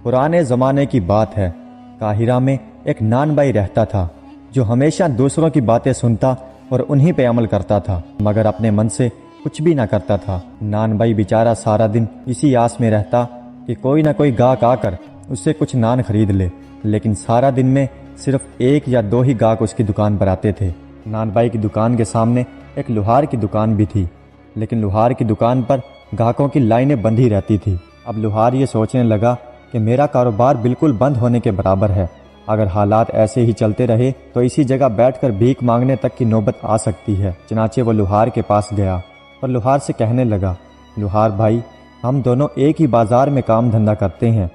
پرانے زمانے کی بات ہے، قاہرہ میں ایک نان بھائی رہتا تھا جو ہمیشہ دوسروں کی باتیں سنتا اور انہی پہ عمل کرتا تھا، مگر اپنے من سے کچھ بھی نہ کرتا تھا۔ نان بھائی بیچارہ سارا دن اسی آس میں رہتا کہ کوئی نہ کوئی گاہک آ کر اس سے کچھ نان خرید لے، لیکن سارا دن میں صرف 1 یا 2 ہی گاہک اس کی دکان پر آتے تھے۔ نان بھائی کی دکان کے سامنے ایک لوہار کی دکان بھی تھی، لیکن لوہار کی دکان پر گاہکوں کی لائنیں بندھی رہتی تھی۔ اب لوہار یہ سوچنے لگا کہ میرا کاروبار بالکل بند ہونے کے برابر ہے، اگر حالات ایسے ہی چلتے رہے تو اسی جگہ بیٹھ کر بھیک مانگنے تک کی نوبت آ سکتی ہے۔ چنانچہ وہ لوہار کے پاس گیا اور لوہار سے کہنے لگا، لوہار بھائی، ہم دونوں ایک ہی بازار میں کام دھندا کرتے ہیں،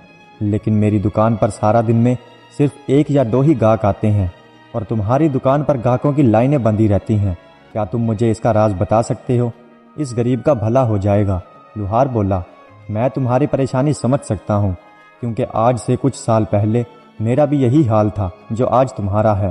لیکن میری دکان پر سارا دن میں صرف 1 یا 2 ہی گاہک آتے ہیں اور تمہاری دکان پر گاہکوں کی لائنیں بندھی رہتی ہیں۔ کیا تم مجھے اس کا راز بتا سکتے ہو؟ اس غریب کا بھلا ہو جائے گا۔ لوہار بولا، میں تمہاری پریشانی سمجھ سکتا ہوں، کیونکہ آج سے کچھ سال پہلے میرا بھی یہی حال تھا جو آج تمہارا ہے۔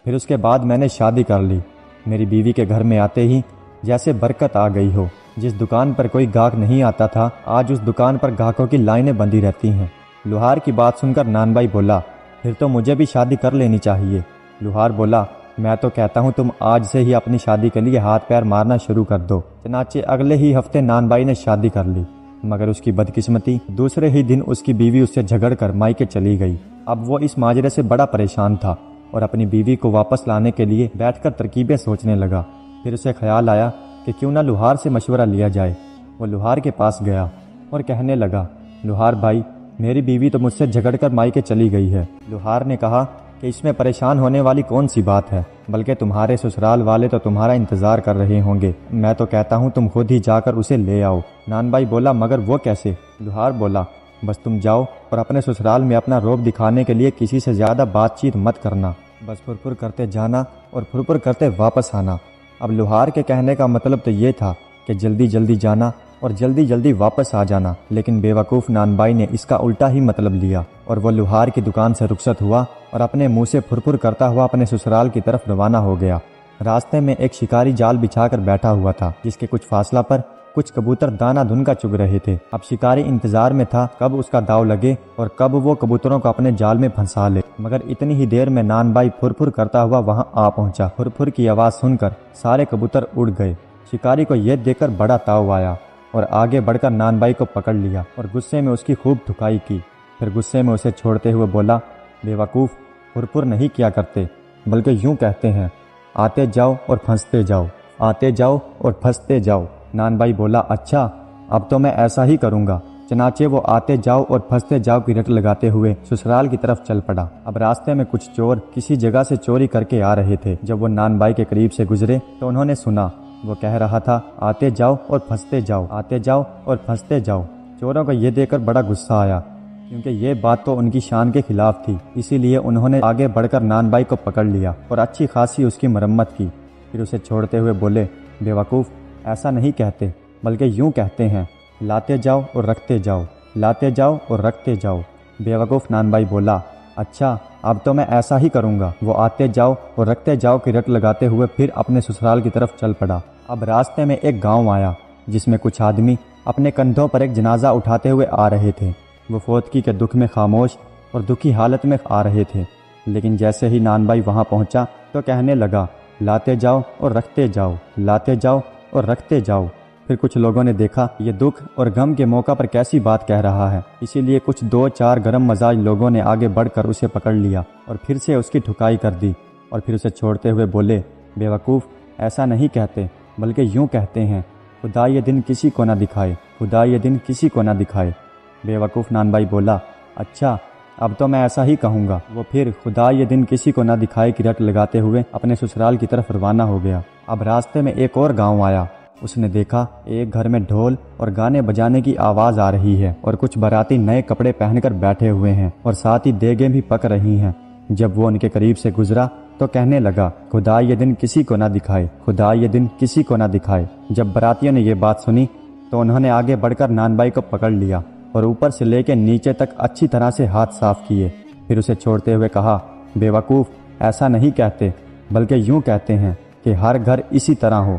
پھر اس کے بعد میں نے شادی کر لی۔ میری بیوی کے گھر میں آتے ہی جیسے برکت آ گئی ہو۔ جس دکان پر کوئی گاہک نہیں آتا تھا، آج اس دکان پر گاہکوں کی لائنیں بندھی رہتی ہیں۔ لوہار کی بات سن کر نان بھائی بولا، پھر تو مجھے بھی شادی کر لینی چاہیے۔ لوہار بولا، میں تو کہتا ہوں تم آج سے ہی اپنی شادی کے لیے ہاتھ پیر مارنا شروع کر دو۔ چنانچہ اگلے ہی ہفتے نان بھائی نے شادی کر لی، مگر اس کی بدقسمتی دوسرے ہی دن اس کی بیوی اس سے جھگڑ کر مائکے چلی گئی۔ اب وہ اس ماجرے سے بڑا پریشان تھا اور اپنی بیوی کو واپس لانے کے لیے بیٹھ کر ترکیبیں سوچنے لگا۔ پھر اسے خیال آیا کہ کیوں نہ لوہار سے مشورہ لیا جائے۔ وہ لوہار کے پاس گیا اور کہنے لگا، لوہار بھائی، میری بیوی تو مجھ سے جھگڑ کر مائکے چلی گئی ہے۔ لوہار نے کہا کہ اس میں پریشان ہونے والی کون سی بات ہے، بلکہ تمہارے سسرال والے تو تمہارا انتظار کر رہے ہوں گے۔ میں تو کہتا ہوں تم خود ہی جا کر اسے لے آؤ۔ نان بھائی بولا، مگر وہ کیسے؟ لوہار بولا، بس تم جاؤ اور اپنے سسرال میں اپنا روب دکھانے کے لیے کسی سے زیادہ بات چیت مت کرنا، بس پھر کرتے جانا اور پھر کرتے واپس آنا۔ اب لوہار کے کہنے کا مطلب تو یہ تھا کہ جلدی جلدی جانا اور جلدی جلدی واپس آ جانا، لیکن بے وقوف نان بھائی نے اس کا الٹا ہی مطلب لیا اور وہ لوہار کی دکان سے رخصت ہوا اور اپنے منہ سے پھر کرتا ہوا اپنے سسرال کی طرف روانہ ہو گیا۔ راستے میں ایک شکاری جال بچھا کر بیٹھا ہوا تھا، جس کے کچھ فاصلہ پر کچھ کبوتر دانہ دھن کا چگ رہے تھے۔ اب شکاری انتظار میں تھا کب اس کا داؤ لگے اور کب وہ کبوتروں کو اپنے جال میں پھنسا لے، مگر اتنی ہی دیر میں نان بھائی پھر کرتا ہوا وہاں آ پہنچا۔ پھر کی آواز سن کر سارے کبوتر اڑ گئے۔ شکاری کو یہ دیکھ کر بڑا تاؤ آیا اور آگے بڑھ کر نان بھائی کو پکڑ لیا اور غصے میں اس کی خوب دھکائی کی۔ پھر غصے میں اسے چھوڑتے ہوئے بولا، بے وقوف، پھر نہیں کیا کرتے، بلکہ یوں کہتے ہیں، آتے جاؤ اور پھنستے جاؤ، آتے جاؤ اور پھنستے جاؤ۔ نان بھائی بولا، اچھا، اب تو میں ایسا ہی کروں گا۔ چنانچہ وہ آتے جاؤ اور پھنستے جاؤ کی رٹ لگاتے ہوئے سسرال کی طرف چل پڑا۔ اب راستے میں کچھ چور کسی جگہ سے چوری کر کے آ رہے تھے۔ جب وہ نان بھائی کے قریب سے گزرے تو انہوں نے سنا وہ کہہ رہا تھا، آتے جاؤ اور پھنستے جاؤ، آتے جاؤ اور پھنستے جاؤ۔ چوروں کو یہ دیکھ کر بڑا غصہ آیا، کیونکہ یہ بات تو ان کی شان کے خلاف تھی، اسی لیے انہوں نے آگے بڑھ کر نان بھائی کو پکڑ لیا اور اچھی خاصی اس کی مرمت کی۔ پھر اسے چھوڑتے ہوئے بولے، بے وقوف، ایسا نہیں کہتے، بلکہ یوں کہتے ہیں، لاتے جاؤ اور رکھتے جاؤ، لاتے جاؤ اور رکھتے جاؤ۔ بے وقوف نان بھائی بولا، اچھا، اب تو میں ایسا ہی کروں گا۔ وہ آتے جاؤ اور رکھتے جاؤ کی رٹ لگاتے ہوئے پھر اپنے سسرال کی طرف چل پڑا۔ اب راستے میں ایک گاؤں آیا جس میں کچھ آدمی اپنے کندھوں پر ایک جنازہ اٹھاتے ہوئے آ رہے تھے۔ وہ فوتگی کے دکھ میں خاموش اور دکھی حالت میں آ رہے تھے، لیکن جیسے ہی نان بھائی وہاں پہنچا تو کہنے لگا، لاتے جاؤ اور رکھتے جاؤ، لاتے جاؤ اور رکھتے جاؤ۔ پھر کچھ لوگوں نے دیکھا یہ دکھ اور غم کے موقع پر کیسی بات کہہ رہا ہے، اسی لیے کچھ 2-4 گرم مزاج لوگوں نے آگے بڑھ کر اسے پکڑ لیا اور پھر سے اس کی ٹھکائی کر دی، اور پھر اسے چھوڑتے ہوئے بولے، بے وقوف، ایسا نہیں کہتے، بلکہ یوں کہتے ہیں، خدا یہ دن کسی کو نہ دکھائے، خدا یہ دن کسی کو نہ دکھائے۔ بے وقوف نان بھائی بولا، اچھا، اب تو میں ایسا ہی کہوں گا۔ وہ پھر خدا یہ دن کسی کو نہ دکھائے کی رٹ لگاتے ہوئے اپنے سسرال کی طرف روانہ ہو گیا۔ اب راستے میں ایک اور گاؤں آیا۔ اس نے دیکھا ایک گھر میں ڈھول اور گانے بجانے کی آواز آ رہی ہے اور کچھ باراتی نئے کپڑے پہن کر بیٹھے ہوئے ہیں اور ساتھ ہی دیگیں بھی پک رہی ہیں۔ جب وہ ان کے قریب سے گزرا تو کہنے لگا، خدا یہ دن کسی کو نہ دکھائے، خدا یہ دن کسی کو نہ دکھائے۔ جب براتیوں نے یہ بات سنی تو انہوں نے آگے بڑھ کر نان بھائی کو پکڑ لیا اور اوپر سے لے کے نیچے تک اچھی طرح سے ہاتھ صاف کیے۔ پھر اسے چھوڑتے ہوئے کہا، بے وقوف، ایسا نہیں کہتے، بلکہ یوں کہتے ہیں کہ ہر گھر اسی طرح ہو،